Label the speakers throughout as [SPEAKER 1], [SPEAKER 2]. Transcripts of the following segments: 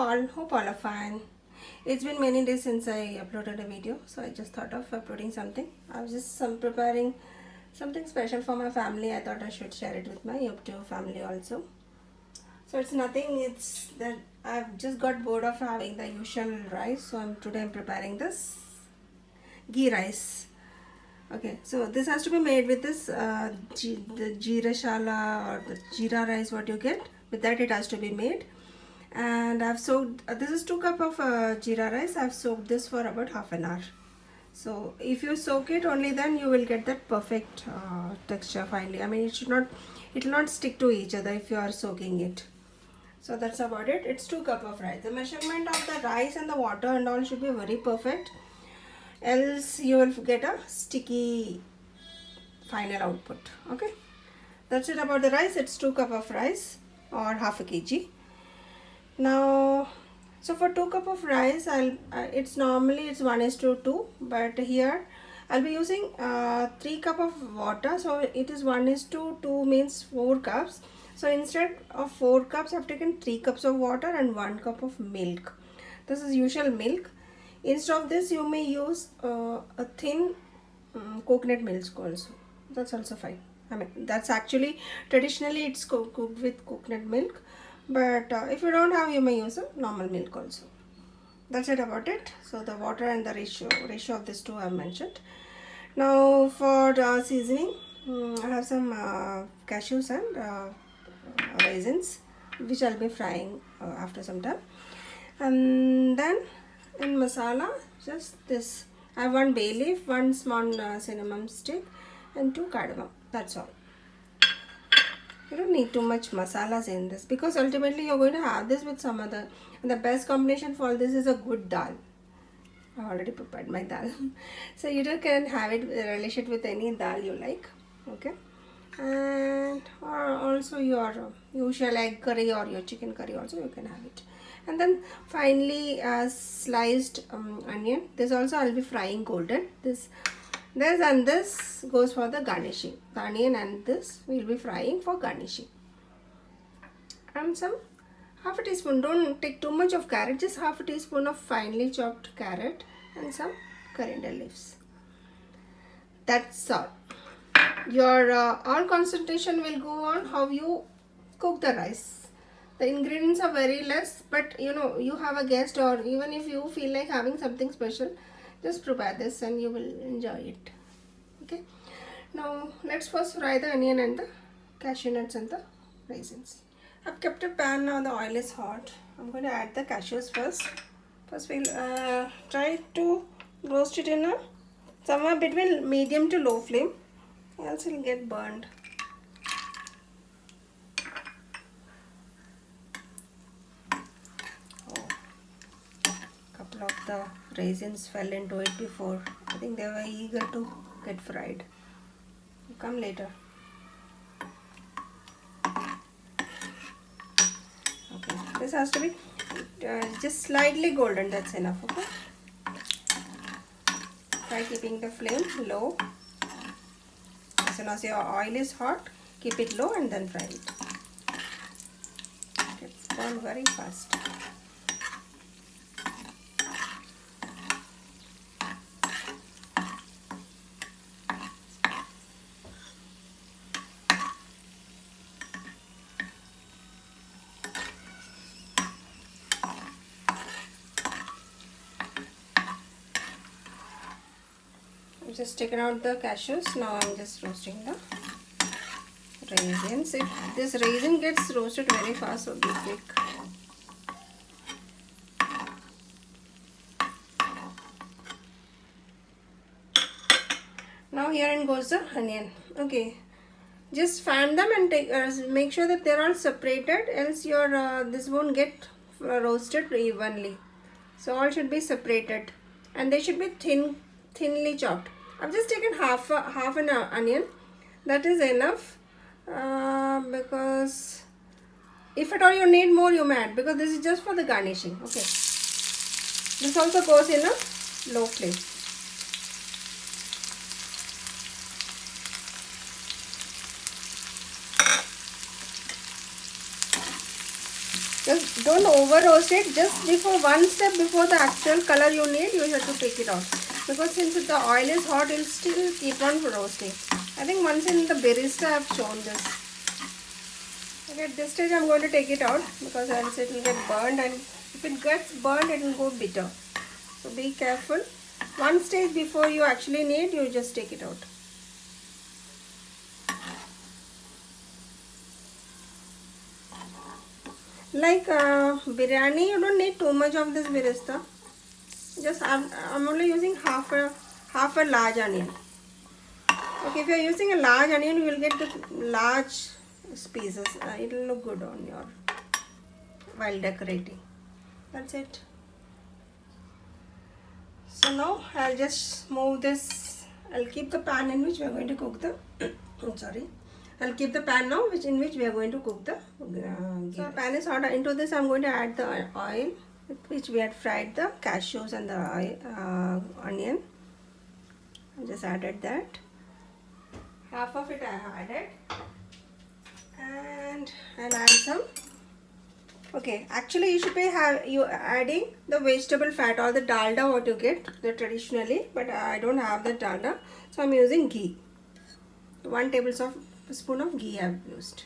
[SPEAKER 1] all, hope all are fine. It's been many days since I uploaded a video, so I just thought of uploading something. I was just preparing something special for my family. I thought I should share it with my YouTube family also. So it's nothing, it's that I've just got bored of having the usual rice, so today I'm preparing this ghee rice. Okay, so this has to be made with this the Jeera Shala or the Jeera rice what you get. With that it has to be made. And I've soaked, this is 2 cups of Jeera rice. I've soaked this for about half an hour. So if you soak it, only then you will get that perfect texture finally. I mean, it will not stick to each other if you are soaking it. So that's about it. It's 2 cups of rice. The measurement of the rice and the water and all should be very perfect. Else you will get a sticky final output. Okay, that's it about the rice. It's 2 cups of rice or half a kg. Now, so for 2 cups of rice, it's normally it's 1:2, but here I'll be using 3 cups of water. So it is 1:2 means 4 cups. So instead of 4 cups, I've taken 3 cups of water and 1 cup of milk. This is usual milk. Instead of this, you may use a thin coconut milk also. That's also fine. I mean, that's actually traditionally it's cooked with coconut milk. But if you don't have, you may use a normal milk also. That's it about it. So the water and the ratio of these two I have mentioned. Now for the seasoning, I have some cashews and raisins, which I'll be frying after some time. And then in masala, just this. I have 1 bay leaf, 1 small cinnamon stick, and 2 cardamom. That's all. You don't need too much masalas in this because ultimately you're going to have this with some other. And the best combination for this is a good dal. I already prepared my dal. So you can have it, relish it with any dal you like. Okay. And or also your usual egg curry or your chicken curry also you can have it. And then finally sliced onion. This also I'll be frying golden. This and this goes for the garnishing. The onion and this we'll be frying for garnishing. And some half a teaspoon. Don't take too much of carrot. Just half a teaspoon of finely chopped carrot and some coriander leaves. That's all. Your all concentration will go on how you cook the rice. The ingredients are very less, but you have a guest or even if you feel like having something special, just prepare this and you will enjoy it. Okay. Now let's first fry the onion and the cashew nuts and the raisins. I've kept a pan now. The oil is hot. I'm going to add the cashews first. First we'll try to roast it in a somewhere between medium to low flame, else it'll get burned. Couple of the raisins fell into it before. I think they were eager to get fried. Come later. Okay, this has to be just slightly golden. That's enough. Okay. Try keeping the flame low. As soon as your oil is hot, keep it low and then fry it. It's burn very fast. Just taken out the cashews. Now I'm just roasting the raisins. This raisin gets roasted very fast, so be quick. Now here goes the onion. Okay, just fan them and make sure that they're all separated, else your this won't get roasted evenly. So all should be separated and they should be thinly chopped. I've just taken half an onion. That is enough because if at all you need more, you may add, because this is just for the garnishing. Okay. This also goes in a low flame. Just don't over roast it. Just before, one step before the actual color you need, you have to take it out. Because since the oil is hot, it will still keep on roasting. I think once in the Birista I have shown this. Okay, at this stage I am going to take it out because else it will get burned, and if it gets burned it will go bitter. So be careful. One stage before you actually need, you just take it out. Like biryani, you don't need too much of this Birista. Just I'm only using half a large onion. Okay, if you are using a large onion, you will get the large pieces. It will look good on your while decorating. That's it. So now I'll just move this. I'll keep the pan in which we are going to cook the. I'll keep the pan now, in which we are going to cook the. So the pan is hot. Into this, I'm going to add the oil, with which we had fried the cashews and the onion. I just added that. Half of it I have added, and I'll add some. Okay, actually you should be adding the vegetable fat or the dalda, what you get traditionally, but I don't have the dalda, so I'm using ghee. 1 tablespoon of ghee I've used.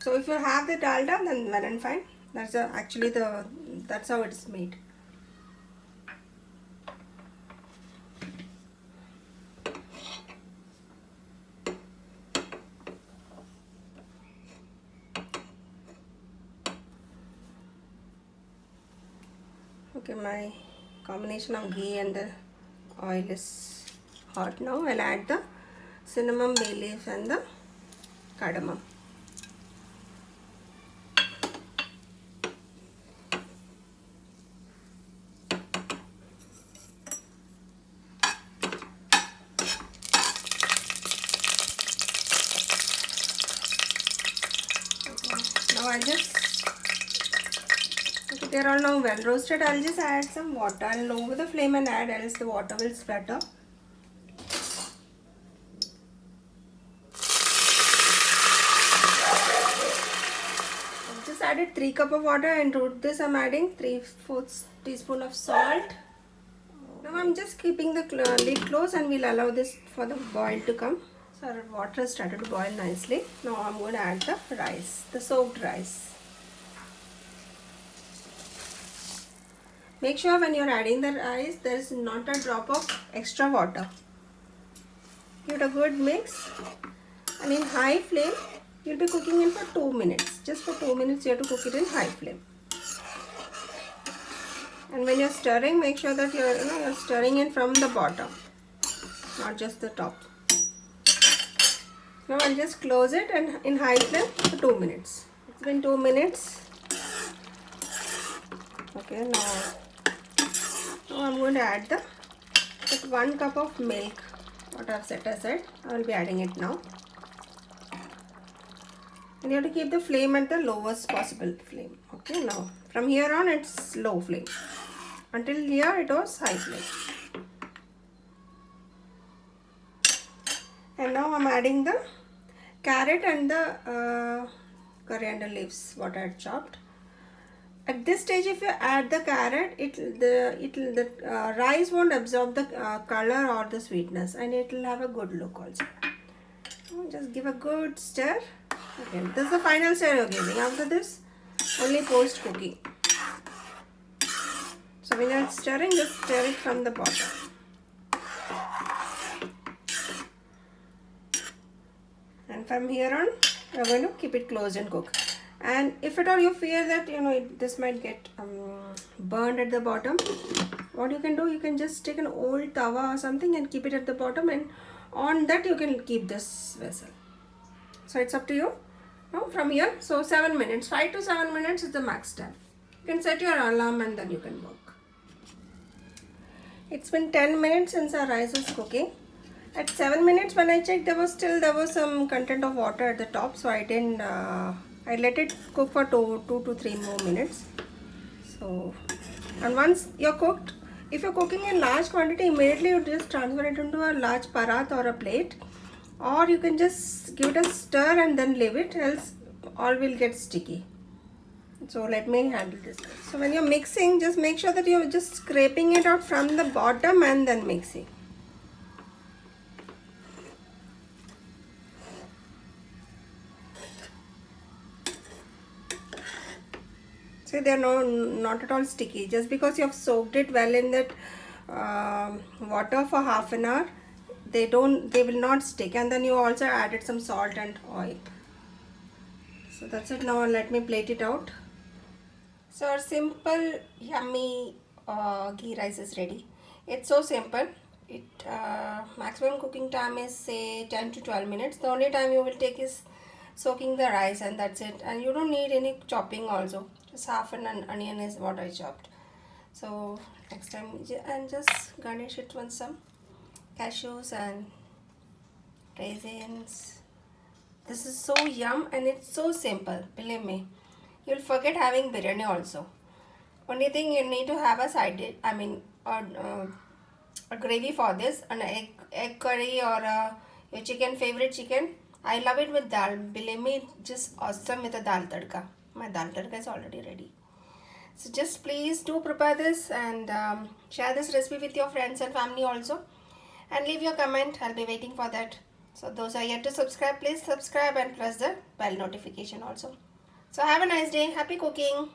[SPEAKER 1] So if you have the dalda, then well and fine. That's that's how it's made. Okay, my combination of ghee and the oil is hot now. I'll add the cinnamon, bay leaf and the cardamom. Now I'll just, okay, they're all now well roasted. I'll just add some water. I'll lower the flame and add, else the water will splatter. I've just added 3 cups of water, and to this I'm adding 3/4 teaspoon of salt. Now I'm just keeping the lid closed, and we'll allow this for the boil to come. So our water has started to boil nicely. Now I'm going to add the rice, the soaked rice. Make sure when you're adding the rice, there is not a drop of extra water. Give it a good mix, and in high flame, you'll be cooking it for 2 minutes. Just for 2 minutes, you have to cook it in high flame. And when you're stirring, make sure that you're stirring it from the bottom, not just the top. Now I'll just close it and in high flame for 2 minutes. It's been 2 minutes. Okay, now I'm going to add the 1 cup of milk, what I've set aside. I will be adding it now. And you have to keep the flame at the lowest possible flame. Okay, now from here on it's low flame. Until here it was high flame. And now I'm adding the carrot and the coriander leaves, what I had chopped. At this stage, if you add the carrot, the rice won't absorb the color or the sweetness, and it will have a good look also. Just give a good stir. Okay, this is the final stir you're giving. After this, only post cooking. So when you're stirring, just stir it from the bottom. And from here on, you're going to keep it closed and cook. And if at all you fear that this might get burned at the bottom, what you can do, you can just take an old tawa or something and keep it at the bottom, and on that you can keep this vessel. So it's up to you. Now from here, so 7 minutes, 5 to 7 minutes is the max time. You can set your alarm and then you can work. It's been 10 minutes since our rice was cooking. At 7 minutes when I checked, there was some content of water at the top, so I didn't. I let it cook for 2 to 3 more minutes. So, and once you're cooked, if you're cooking in large quantity, immediately you just transfer it into a large parat or a plate, or you can just give it a stir and then leave it, else all will get sticky. So let me handle this. So when you're mixing, just make sure that you're just scraping it out from the bottom and then mixing. See, they're not at all sticky. Just because you have soaked it well in that water for half an hour, they will not stick. And then you also added some salt and oil. So that's it. Now let me plate it out. So our simple yummy ghee rice is ready. It's so simple. It maximum cooking time is say 10 to 12 minutes. The only time you will take is soaking the rice, and that's it. And you don't need any chopping also. Just half an onion is what I chopped. So next time, and just garnish it with some cashews and raisins. This is so yum, and it's so simple, believe me. You'll forget having biryani also. Only thing you need to have a side dish, a gravy for this, an egg curry, or your favorite chicken. I love it with dal. Believe me, just awesome with a dal tadka. My dal tadka is already ready. So just please do prepare this and share this recipe with your friends and family also. And leave your comment. I'll be waiting for that. So those are yet to subscribe, please subscribe and press the bell notification also. So have a nice day. Happy cooking.